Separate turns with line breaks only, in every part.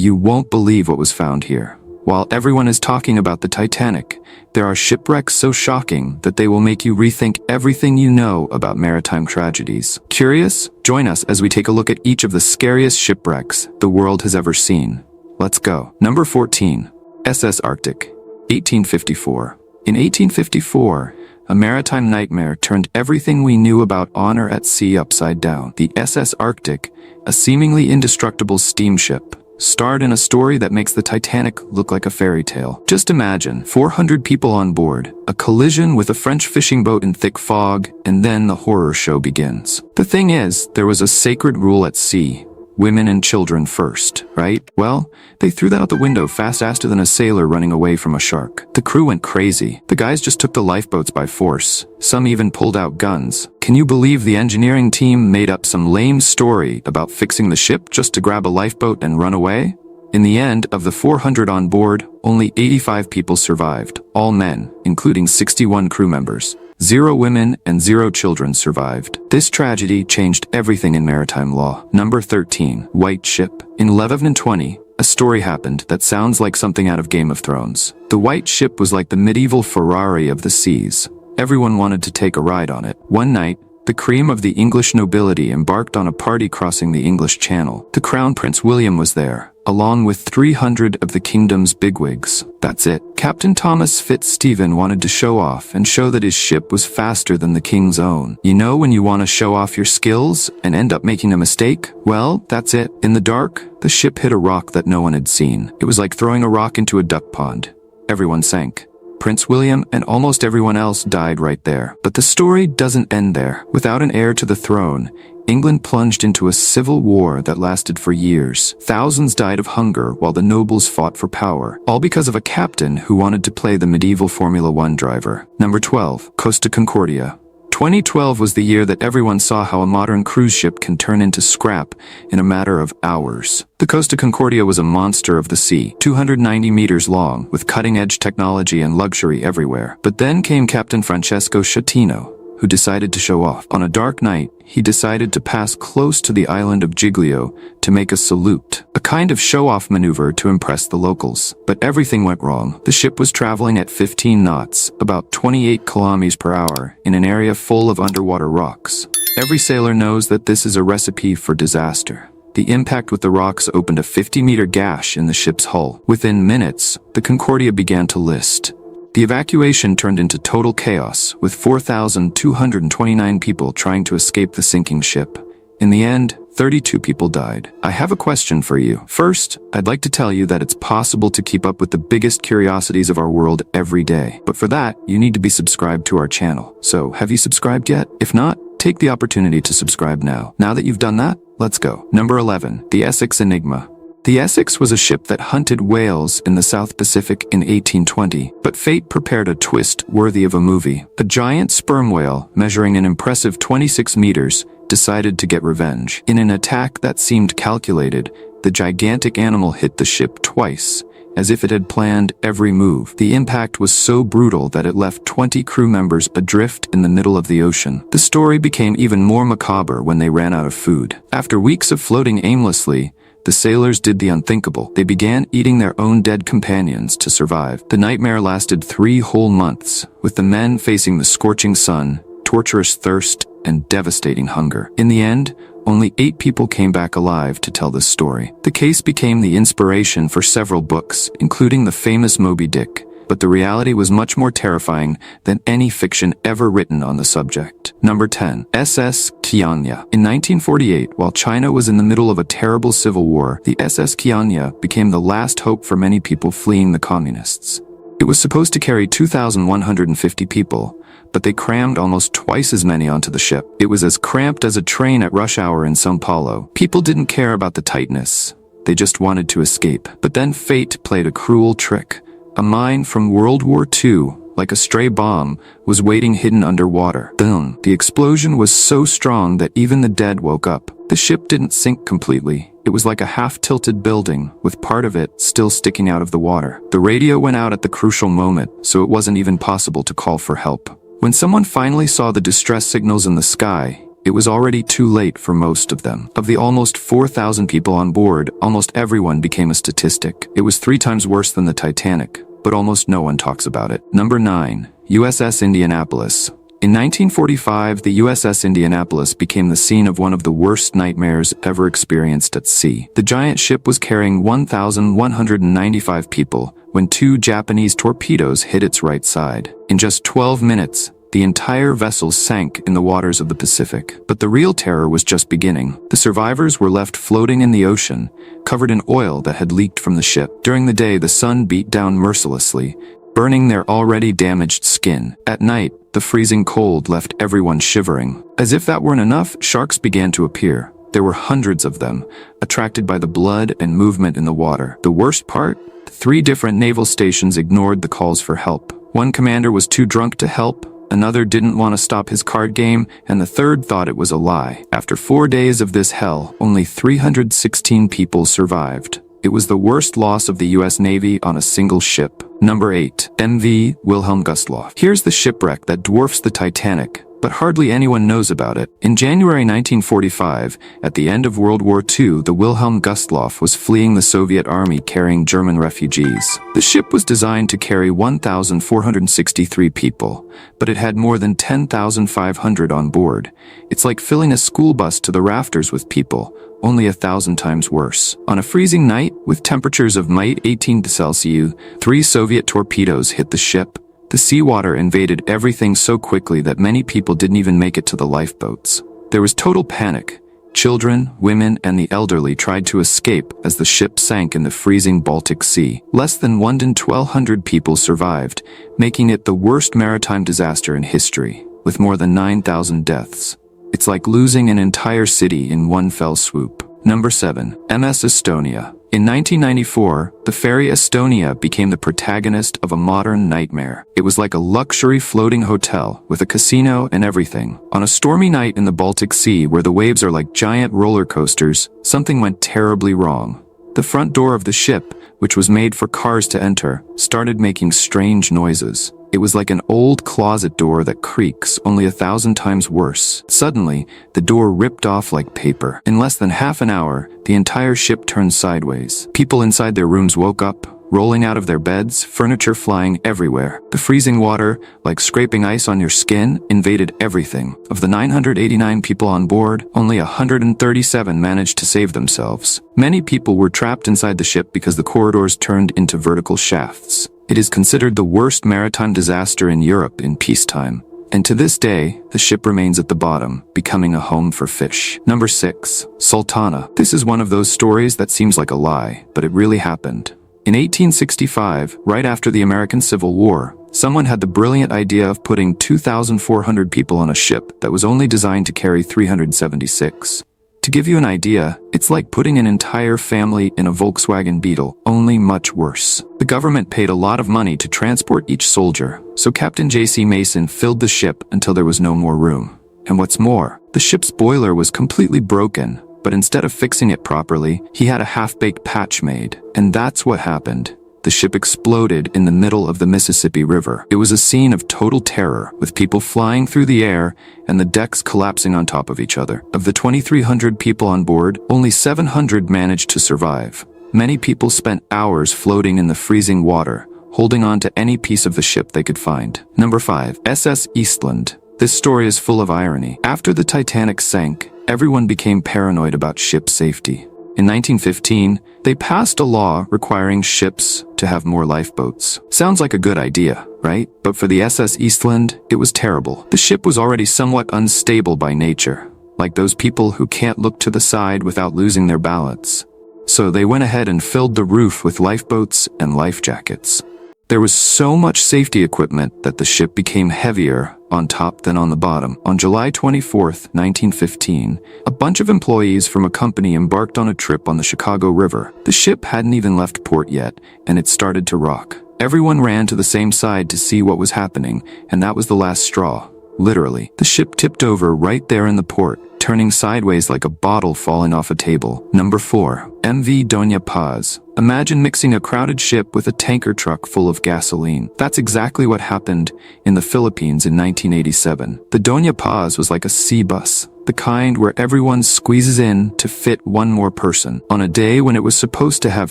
You won't believe what was found here. While everyone is talking about the Titanic, there are shipwrecks so shocking that they will make you rethink everything you know about maritime tragedies. Curious? Join us as we take a look at each of the scariest shipwrecks the world has ever seen. Let's go. Number 14. SS Arctic, 1854. In 1854, a maritime nightmare turned everything we knew about honor at sea upside down. The SS Arctic, a seemingly indestructible steamship, starred in a story that makes the Titanic look like a fairy tale. Just imagine 400 people on board, a collision with a French fishing boat in thick fog, and then the horror show begins. The thing is, there was a sacred rule at sea. Women and children first, right? Well, they threw that out the window faster than a sailor running away from a shark. The crew went crazy. The guys just took the lifeboats by force. Some even pulled out guns. Can you believe the engineering team made up some lame story about fixing the ship just to grab a lifeboat and run away? In the end, of the 400 on board, only 85 people survived, all men, including 61 crew members. 0 women and 0 children survived. This tragedy changed everything in maritime law. Number 13. White Ship. In 1120, a story happened that sounds like something out of Game of Thrones. The White Ship was like the medieval Ferrari of the seas. Everyone wanted to take a ride on it. One night, the cream of the English nobility embarked on a party crossing the English Channel. The Crown Prince William was there, along with 300 of the kingdom's bigwigs. That's it. Captain Thomas Fitzstephen wanted to show off and show that his ship was faster than the king's own. You know when you want to show off your skills and end up making a mistake? Well, that's it. In the dark, the ship hit a rock that no one had seen. It was like throwing a rock into a duck pond. Everyone sank. Prince William and almost everyone else died right there. But the story doesn't end there. Without an heir to the throne, England plunged into a civil war that lasted for years. Thousands died of hunger while the nobles fought for power, all because of a captain who wanted to play the medieval Formula One driver. Number 12. Costa Concordia. 2012 was the year that everyone saw how a modern cruise ship can turn into scrap in a matter of hours. The Costa Concordia was a monster of the sea, 290 meters long, with cutting-edge technology and luxury everywhere. But then came Captain Francesco Schettino, who decided to show off. On a dark night, he decided to pass close to the island of Giglio to make a salute, a kind of show-off maneuver to impress the locals. But everything went wrong. The ship was traveling at 15 knots, about 28 kilometers per hour, in an area full of underwater rocks. Every sailor knows that this is a recipe for disaster. The impact with the rocks opened a 50-meter gash in the ship's hull. Within minutes, the Concordia began to list. The evacuation turned into total chaos, with 4,229 people trying to escape the sinking ship. In the end, 32 people died. I have a question for you. First, I'd like to tell you that it's possible to keep up with the biggest curiosities of our world every day. But for that, you need to be subscribed to our channel. So, have you subscribed yet? If not, take the opportunity to subscribe now. Now that you've done that, let's go. Number 11. The Essex Enigma. The Essex was a ship that hunted whales in the South Pacific in 1820, but fate prepared a twist worthy of a movie. A giant sperm whale, measuring an impressive 26 meters, decided to get revenge. In an attack that seemed calculated, the gigantic animal hit the ship twice, as if it had planned every move. The impact was so brutal that it left 20 crew members adrift in the middle of the ocean. The story became even more macabre when they ran out of food. After weeks of floating aimlessly, the sailors did the unthinkable. They began eating their own dead companions to survive. The nightmare lasted 3 whole months, with the men facing the scorching sun, torturous thirst, and devastating hunger. In the end, only 8 people came back alive to tell this story. The case became the inspiration for several books, including the famous Moby Dick, but the reality was much more terrifying than any fiction ever written on the subject. Number 10. SS Qianya. In 1948, while China was in the middle of a terrible civil war, the SS Qianya became the last hope for many people fleeing the communists. It was supposed to carry 2,150 people, but they crammed almost twice as many onto the ship. It was as cramped as a train at rush hour in São Paulo. People didn't care about the tightness. They just wanted to escape. But then fate played a cruel trick. A mine from World War II, like a stray bomb, was waiting hidden underwater. Boom! The explosion was so strong that even the dead woke up. The ship didn't sink completely. It was like a half-tilted building, with part of it still sticking out of the water. The radio went out at the crucial moment, so it wasn't even possible to call for help. When someone finally saw the distress signals in the sky, it was already too late for most of them. Of the almost 4,000 people on board, almost everyone became a statistic. It was 3 times worse than the Titanic, but almost no one talks about it. Number 9. USS Indianapolis. In 1945, the USS Indianapolis became the scene of one of the worst nightmares ever experienced at sea. The giant ship was carrying 1,195 people when 2 Japanese torpedoes hit its right side. In just 12 minutes, the entire vessel sank in the waters of the Pacific. But the real terror was just beginning. The survivors were left floating in the ocean, covered in oil that had leaked from the ship. During the day, the sun beat down mercilessly, burning their already damaged skin. At night, the freezing cold left everyone shivering. As if that weren't enough, sharks began to appear. There were hundreds of them, attracted by the blood and movement in the water. The worst part? 3 different naval stations ignored the calls for help. One commander was too drunk to help, another didn't want to stop his card game, and the third thought it was a lie. After 4 days of this hell, only 316 people survived. It was the worst loss of the U.S. Navy on a single ship. Number 8. MV Wilhelm Gustloff. Here's the shipwreck that dwarfs the Titanic, but hardly anyone knows about it. In January 1945, at the end of World War II, the Wilhelm Gustloff was fleeing the Soviet army carrying German refugees. The ship was designed to carry 1,463 people, but it had more than 10,500 on board. It's like filling a school bus to the rafters with people, only 1,000 times worse. On a freezing night, with temperatures of -18°C, 3 Soviet torpedoes hit the ship. The seawater invaded everything so quickly that many people didn't even make it to the lifeboats. There was total panic. Children, women, and the elderly tried to escape as the ship sank in the freezing Baltic Sea. Less than 1 in 1,200 people survived, making it the worst maritime disaster in history, with more than 9,000 deaths. It's like losing an entire city in one fell swoop. Number 7. MS Estonia. In 1994, the ferry Estonia became the protagonist of a modern nightmare. It was like a luxury floating hotel with a casino and everything. On a stormy night in the Baltic Sea where the waves are like giant roller coasters, something went terribly wrong. The front door of the ship, which was made for cars to enter, started making strange noises. It was like an old closet door that creaks, only 1,000 times worse. Suddenly, the door ripped off like paper. In less than half an hour, the entire ship turned sideways. People inside their rooms woke up, rolling out of their beds, furniture flying everywhere. The freezing water, like scraping ice on your skin, invaded everything. Of the 989 people on board, only 137 managed to save themselves. Many people were trapped inside the ship because the corridors turned into vertical shafts. It is considered the worst maritime disaster in Europe in peacetime. And to this day, the ship remains at the bottom, becoming a home for fish. Number 6. Sultana. This is one of those stories that seems like a lie, but it really happened. In 1865, right after the American Civil War, someone had the brilliant idea of putting 2,400 people on a ship that was only designed to carry 376. To give you an idea, it's like putting an entire family in a Volkswagen Beetle, only much worse. The government paid a lot of money to transport each soldier, so Captain J.C. Mason filled the ship until there was no more room. And what's more, the ship's boiler was completely broken, but instead of fixing it properly, he had a half-baked patch made. And that's what happened. The ship exploded in the middle of the Mississippi River. It was a scene of total terror, with people flying through the air and the decks collapsing on top of each other. Of the 2,300 people on board, only 700 managed to survive. Many people spent hours floating in the freezing water, holding on to any piece of the ship they could find. Number 5. SS Eastland. This story is full of irony. After the Titanic sank, everyone became paranoid about ship safety. In 1915, they passed a law requiring ships to have more lifeboats. Sounds like a good idea, right? But for the SS Eastland, it was terrible. The ship was already somewhat unstable by nature, like those people who can't look to the side without losing their balance. So they went ahead and filled the roof with lifeboats and life jackets. There was so much safety equipment that the ship became heavier on top than on the bottom. On July 24, 1915, a bunch of employees from a company embarked on a trip on the Chicago River. The ship hadn't even left port yet, and it started to rock. Everyone ran to the same side to see what was happening, and that was the last straw. Literally, the ship tipped over right there in the port, turning sideways like a bottle falling off a table. Number 4. MV Doña Paz. Imagine mixing a crowded ship with a tanker truck full of gasoline. That's exactly what happened in the Philippines in 1987. The Doña Paz was like a sea bus. the kind where everyone squeezes in to fit one more person. On a day when it was supposed to have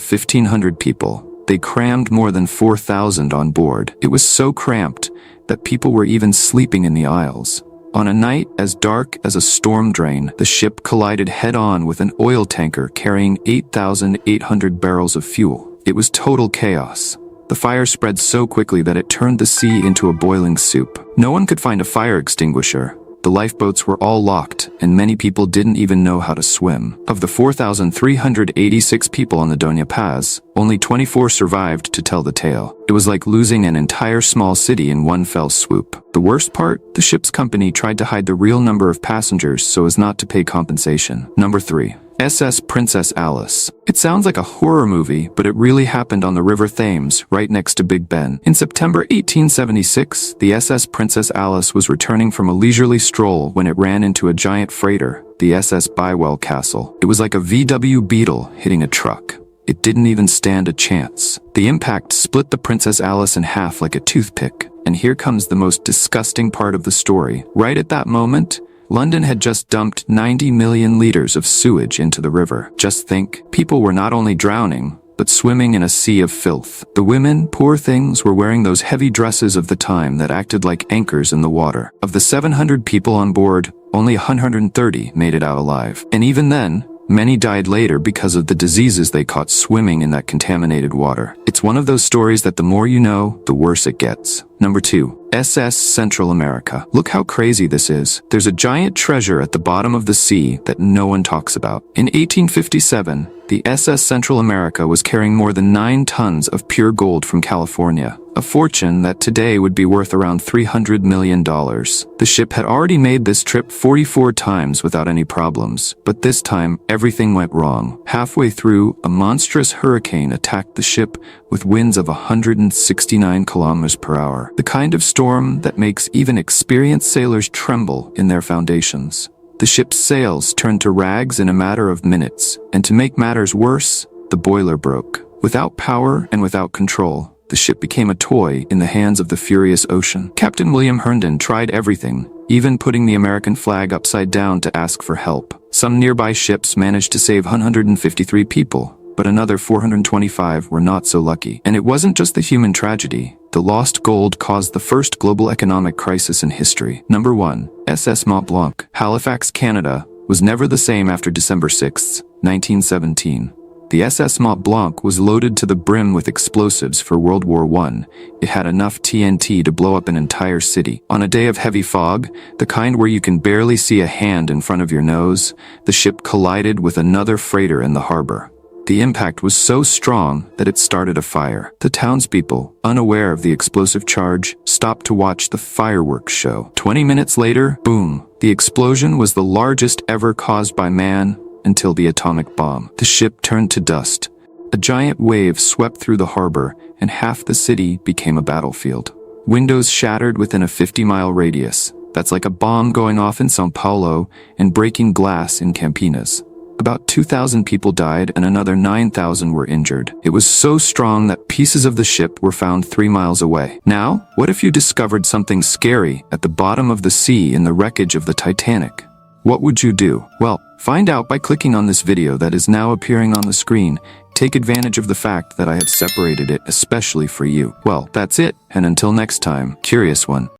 1,500 people, they crammed more than 4,000 on board. It was so cramped that people were even sleeping in the aisles. On a night as dark as a storm drain, the ship collided head-on with an oil tanker carrying 8,800 barrels of fuel. It was total chaos. The fire spread so quickly that it turned the sea into a boiling soup. No one could find a fire extinguisher. The lifeboats were all locked, and many people didn't even know how to swim. Of the 4,386 people on the Doña Paz, only 24 survived to tell the tale. It was like losing an entire small city in one fell swoop. The worst part? The ship's company tried to hide the real number of passengers so as not to pay compensation. Number 3. SS Princess Alice. It sounds like a horror movie, but it really happened on the River Thames, right next to Big Ben. In September 1876, the SS Princess Alice was returning from a leisurely stroll when it ran into a giant freighter, the SS Bywell Castle. It was like a VW Beetle hitting a truck. It didn't even stand a chance. The impact split the Princess Alice in half like a toothpick. And here comes the most disgusting part of the story. Right at that moment, London had just dumped 90 million liters of sewage into the river. Just think, people were not only drowning, but swimming in a sea of filth. The women, poor things, were wearing those heavy dresses of the time that acted like anchors in the water. Of the 700 people on board, only 130 made it out alive. And even then, many died later because of the diseases they caught swimming in that contaminated water. It's one of those stories that the more you know, the worse it gets. Number 2. SS Central America. Look how crazy this is. There's a giant treasure at the bottom of the sea that no one talks about. In 1857, the SS Central America was carrying more than 9 tons of pure gold from California, a fortune that today would be worth around $300 million. The ship had already made this trip 44 times without any problems, but this time everything went wrong. Halfway through, a monstrous hurricane attacked the ship with winds of 169 kilometers per hour, the kind of storm that makes even experienced sailors tremble in their foundations. The ship's sails turned to rags in a matter of minutes, and to make matters worse, the boiler broke. Without power and without control, the ship became a toy in the hands of the furious ocean. Captain William Herndon tried everything, even putting the American flag upside down to ask for help. Some nearby ships managed to save 153 people, but another 425 were not so lucky. And it wasn't just the human tragedy. The lost gold caused the first global economic crisis in history. Number 1. SS Mont Blanc. Halifax, Canada, was never the same after December 6, 1917. The SS Mont Blanc was loaded to the brim with explosives for World War I. It had enough TNT to blow up an entire city. On a day of heavy fog, the kind where you can barely see a hand in front of your nose, the ship collided with another freighter in the harbor. The impact was so strong that it started a fire. The townspeople, unaware of the explosive charge, stopped to watch the fireworks show. 20 minutes later, boom, the explosion was the largest ever caused by man until the atomic bomb. The ship turned to dust. A giant wave swept through the harbor, and half the city became a battlefield. Windows shattered within a 50-mile radius. That's like a bomb going off in São Paulo and breaking glass in Campinas. About 2,000 people died and another 9,000 were injured. It was so strong that pieces of the ship were found 3 miles away. Now, what if you discovered something scary at the bottom of the sea in the wreckage of the Titanic? What would you do? Well, find out by clicking on this video that is now appearing on the screen. Take advantage of the fact that I have separated it especially for you. Well, that's it, and until next time, curious one.